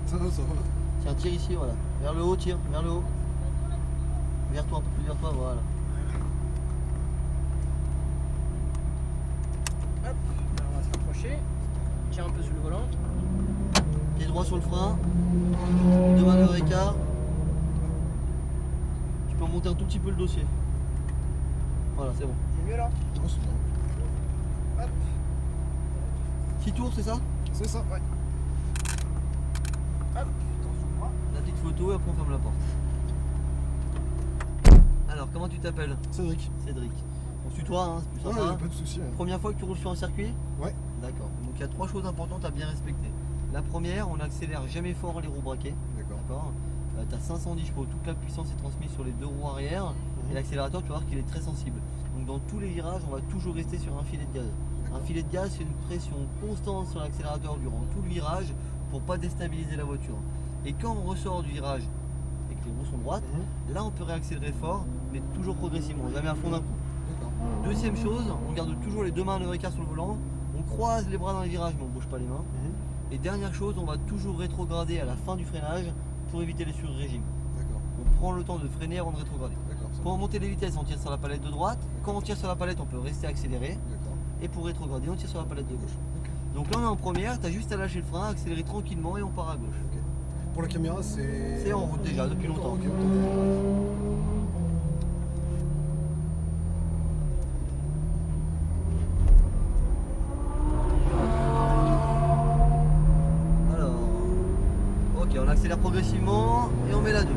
Ça va. Tiens, tire ici, voilà. Vers le haut, tire, vers le haut. Vers toi, un peu plus vers toi, voilà. Hop, là, on va se rapprocher. Tiens un peu sur le volant. Pied droit sur le frein. 2 manœuvres écart. Tu peux remonter un tout petit peu le dossier. Voilà, c'est bon. C'est mieux là? Doucement. Hop, 6 tours, c'est ça? C'est ça, ouais. hop, attention droit. La petite photo et après on ferme la porte. Alors, comment tu t'appelles? Cédric. Cédric. On se tutoie, hein, c'est plus Ouais, sympa. y a pas de souci. Hein. Première fois que tu roules sur un circuit? Ouais. D'accord. Donc il y a 3 choses importantes à bien respecter. La première, on n'accélère jamais fort les roues braquées. D'accord. D'accord. Tu as 510 chevaux, toute la puissance est transmise sur les 2 roues arrière. Et l'accélérateur, tu vas voir qu'il est très sensible. Donc dans tous les virages, on va toujours rester sur un filet de gaz. Un filet de gaz, c'est une pression constante sur l'accélérateur durant tout le virage pour pas déstabiliser la voiture. Et quand on ressort du virage et que les roues sont droites, là on peut réaccélérer fort, mais toujours progressivement, jamais à fond d'un coup. D'accord. Deuxième chose, on garde toujours les 2 mains à 9 écart sur le volant, on croise les bras dans les virages mais on ne bouge pas les mains. Et dernière chose, on va toujours rétrograder à la fin du freinage pour éviter les sur-régimes. D'accord. On prend le temps de freiner avant de rétrograder. D'accord. Pour monter les vitesses, on tire sur la palette de droite. Quand on tire sur la palette, on peut rester accéléré. D'accord. Et pour rétrograder, on tire sur la palette de gauche. Ok. Donc là, on est en première, tu as juste à lâcher le frein, accélérer tranquillement et on part à gauche. Ok. Pour la caméra, c'est. C'est en route déjà depuis longtemps. Ok. Alors, ok, on accélère progressivement et on met la 2.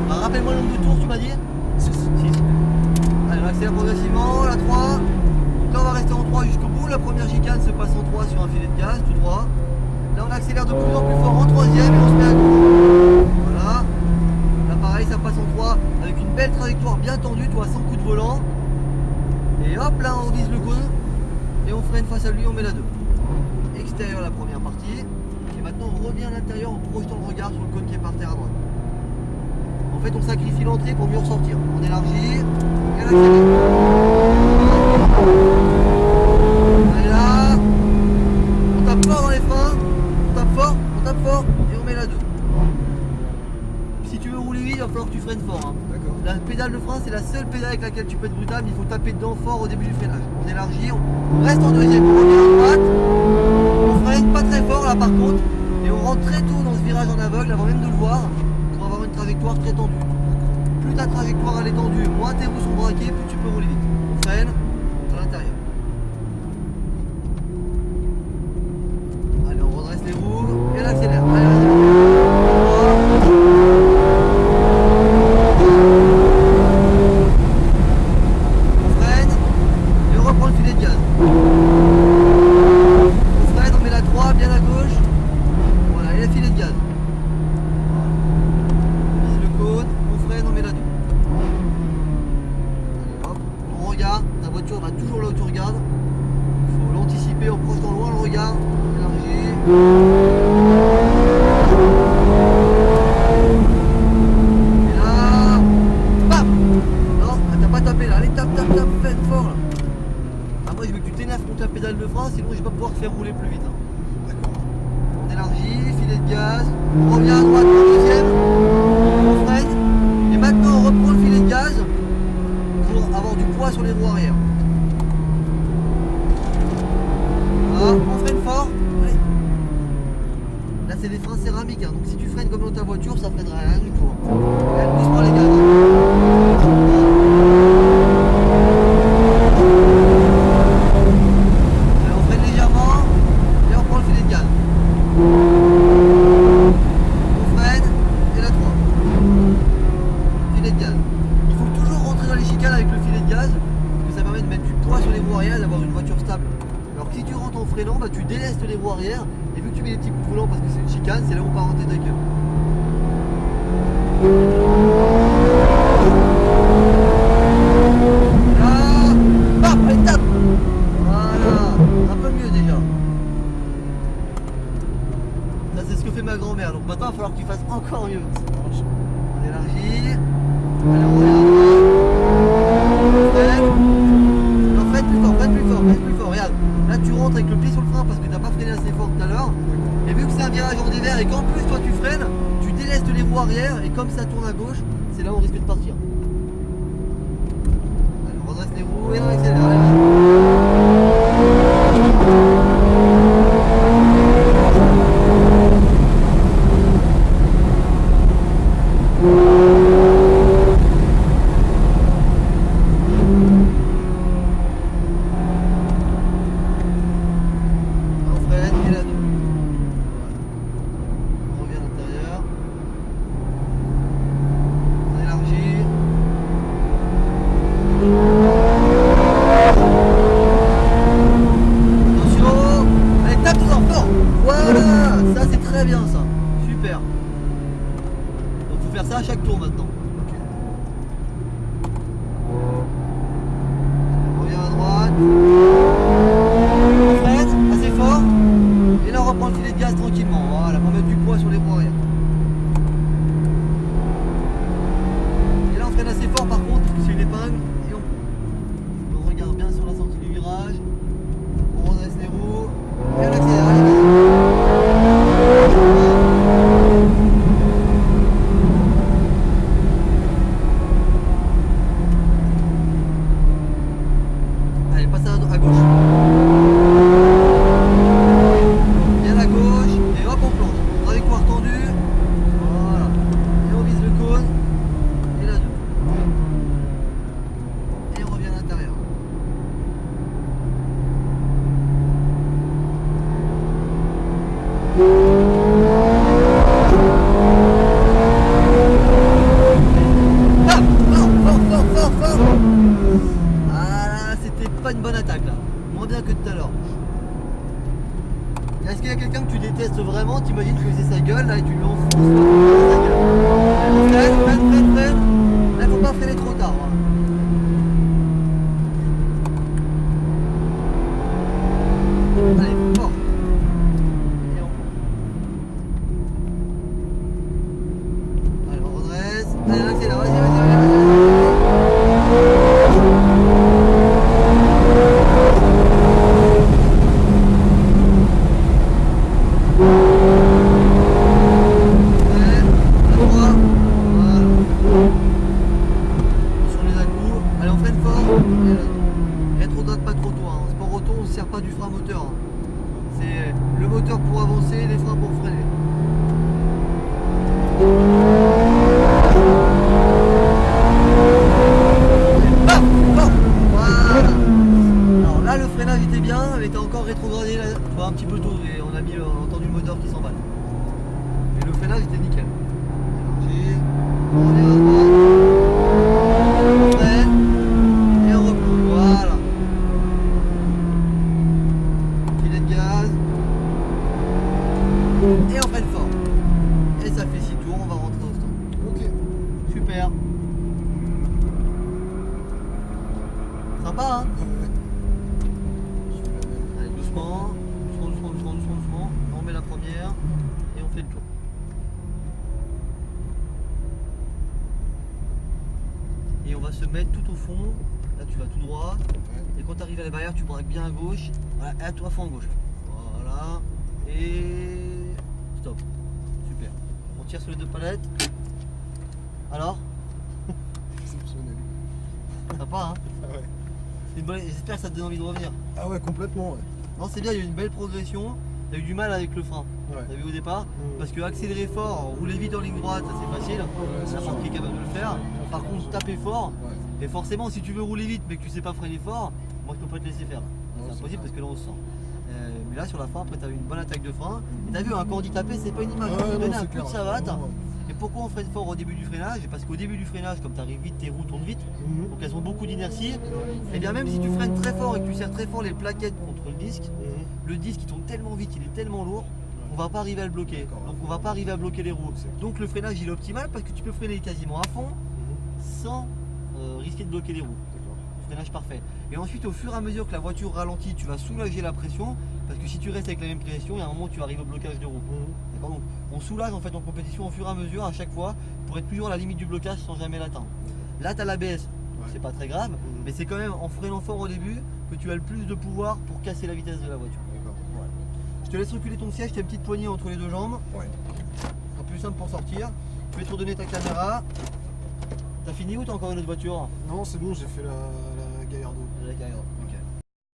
Alors, rappelle-moi le nombre de tours, tu m'as dit 6. 6. Allez, on accélère progressivement, la 3. Donc là, on va rester en 3 jusqu'au bout. La première chicane se passe en 3 sur un filet de gaz, tout droit. Là, on accélère de plus en plus fort en 3e et on se met à gauche. Voilà. Là, pareil, ça passe en 3 avec une belle trajectoire bien tendue, toi, sans coup de volant. Et hop, là, on vise le cône et on freine face à lui, on met la 2. Extérieur, la première partie. Et maintenant, on revient à l'intérieur en projetant le regard sur le cône qui est par terre à droite. En fait, on sacrifie l'entrée pour mieux ressortir. On élargit et on accélère. Et là, on tape fort dans les freins, on tape fort et on met la 2. Si tu veux rouler vite, il va falloir que tu freines fort. Hein. D'accord. La pédale de frein, c'est la seule pédale avec laquelle tu peux être brutal, mais il faut taper dedans fort au début du freinage. On élargit, on reste en deuxième, on revient à droite, on freine pas très fort là par contre, et on rentre très tôt dans ce virage en aveugle avant même de le voir, pour avoir une trajectoire très tendue. Plus ta trajectoire elle est tendue, moins tes roues sont braquées, plus tu peux rouler vite. On freine à l'intérieur. Allez, on redresse les roues et on accélère. Allez, on freine et on reprend le filet de gaz. On freine, on met la 3 bien à gauche. Voilà, et le filet de gaz. On vise le cône, on freine, on met la 2. Allez, hop, on regarde, ta voiture va toujours là où tu regardes. Il faut l'anticiper en projetant loin le regard. Élargi. Et là, bam! Non, t'as pas tapé là. Allez, tape, freine fort là. Après, je veux que tu t'énerves contre la pédale de frein, sinon je vais pas pouvoir te faire rouler plus vite. Hein. D'accord. On élargit, filet de gaz, on revient à droite pour le deuxième, on freine, et maintenant on reprend le filet de gaz pour avoir du poids sur les roues arrière. Voilà, on freine fort. Allez. Là c'est des freins céramiques, hein, donc si tu freines comme dans ta voiture, ça freinera rien du tout. Hein. Allez, doucement les gaz. Allez, on freine légèrement et on prend le filet de gaz. On freine et la 3. Filet de gaz. Il faut toujours rentrer dans les chicanes avec le filet de gaz, parce que ça permet de mettre du poids sur les roues arrière et d'avoir une voiture stable. Alors que si tu rentres en freinant, bah, tu délestes les roues arrière, et vu que tu mets des petits coups de volant parce que c'est une chicane, c'est là où on part en tête avec eux. Là, bam, allez, tape. Voilà, un peu mieux déjà. Ça c'est ce que fait ma grand-mère, donc maintenant il va falloir que tu fasses encore mieux. On élargit. Allez, on regarde. Non, freine plus fort, freine plus fort, freine plus fort. Regarde, là tu rentres avec le pied sur le frein parce que tu n'as pas freiné assez fort tout à l'heure. Et vu que c'est un virage en vert et qu'en plus toi tu freines, tu délestes les roues arrière et comme ça tourne à gauche, c'est là où on risque de partir. Allez, on redresse les roues et on accélère. Allez, bien ça, super. Donc faut faire ça à chaque tour maintenant. On revient à droite. On freine assez fort. Et là on reprend le filet de gaz tranquillement. Voilà, pour mettre du poids sur les roues arrière. Et là on freine assez fort par contre, parce que c'est une épingle. Et on regarde bien sur la sortie du virage. On redresse les roues. Et on accélère. Allez, vas-y. Allez, passe à gauche. Bien à gauche. Et hop, on plonge. Trajectoire tendue. Voilà. Et on vise le cône. Et la 2. Et on revient à l'intérieur. Ah, c'était pas une bonne attaque là, moins bien que tout à l'heure. Est-ce qu'il y a quelqu'un que tu détestes vraiment? T'imagines qu'il faisait sa gueule là et tu lui enfonces sa gueule. Freine. Là faut pas freiner trop tard. Allez, fort. Et on... Allez, on redresse. Allez, accélère, vas-y. Pas du frein moteur, c'est le moteur pour avancer, les freins pour freiner. Bam, bam, voilà. Alors là le freinage était bien, mais était encore rétrogradé là, tu vois, un petit peu tôt et on a entendu le moteur qui s'emballe. Mais le freinage était nickel. On revient à droite, on freine et on reprend. Voilà. Et on freine fort. Et ça fait 6 tours, on va rentrer au stand. Ok. Super. Sympa hein? Allez, doucement. On met la première et on fait le tour. Et on va se mettre tout au fond. Là tu vas tout droit. Et quand tu arrives à la barrière, tu braques bien à gauche. Voilà, et à toi fond à gauche. Voilà. Et stop. Super. On tire sur les deux palettes. Alors? Exceptionnel. Sympa hein? Ah ouais. J'espère que ça te donne envie de revenir. Ah ouais, complètement, ouais. Non, c'est bien, il y a eu une belle progression. Tu as eu du mal avec le frein. Ouais. Tu as vu au départ? Parce que accélérer fort, rouler vite en ligne droite, ça c'est facile. c'est N'importe qui est capable de le faire. Par contre, taper fort. Ouais. Et forcément, si tu veux rouler vite mais que tu sais pas freiner fort, moi je peux pas te laisser faire. Non, C'est c'est impossible vrai. parce que là on se sent. Mais là sur la fin, après tu as eu une bonne attaque de frein. Et tu as vu, hein, quand on dit taper, c'est pas une image. Ouais, On non, donner un c'est coup clair. de savate. Ouais. Et pourquoi on freine fort au début du freinage? Parce qu'au début du freinage, comme tu arrives vite, tes roues tournent vite. Donc elles ont beaucoup d'inertie. Et bien même si tu freines très fort et que tu serres très fort les plaquettes contre le disque il tourne tellement vite, il est tellement lourd, on va pas arriver à le bloquer. Donc on va pas arriver à bloquer les roues. Donc le freinage il est optimal parce que tu peux freiner quasiment à fond sans risquer de bloquer les roues. Freinage parfait. Et ensuite au fur et à mesure que la voiture ralentit, tu vas soulager la pression parce que si tu restes avec la même pression, il y a un moment où tu arrives au blocage de roue. D'accord. Donc on soulage en fait en compétition au fur et à mesure à chaque fois pour être toujours à la limite du blocage sans jamais l'atteindre. Là tu as l'ABS, c'est pas très grave, mais c'est quand même en freinant fort au début que tu as le plus de pouvoir pour casser la vitesse de la voiture. D'accord. Voilà. Je te laisse reculer ton siège, tu as une petite poignée entre les deux jambes. Ouais. Un plus simple pour sortir. Je vais te redonner ta caméra. T'as fini ou t'as encore une autre voiture? Non, c'est bon, j'ai fait la Gallardo. La Gallardo.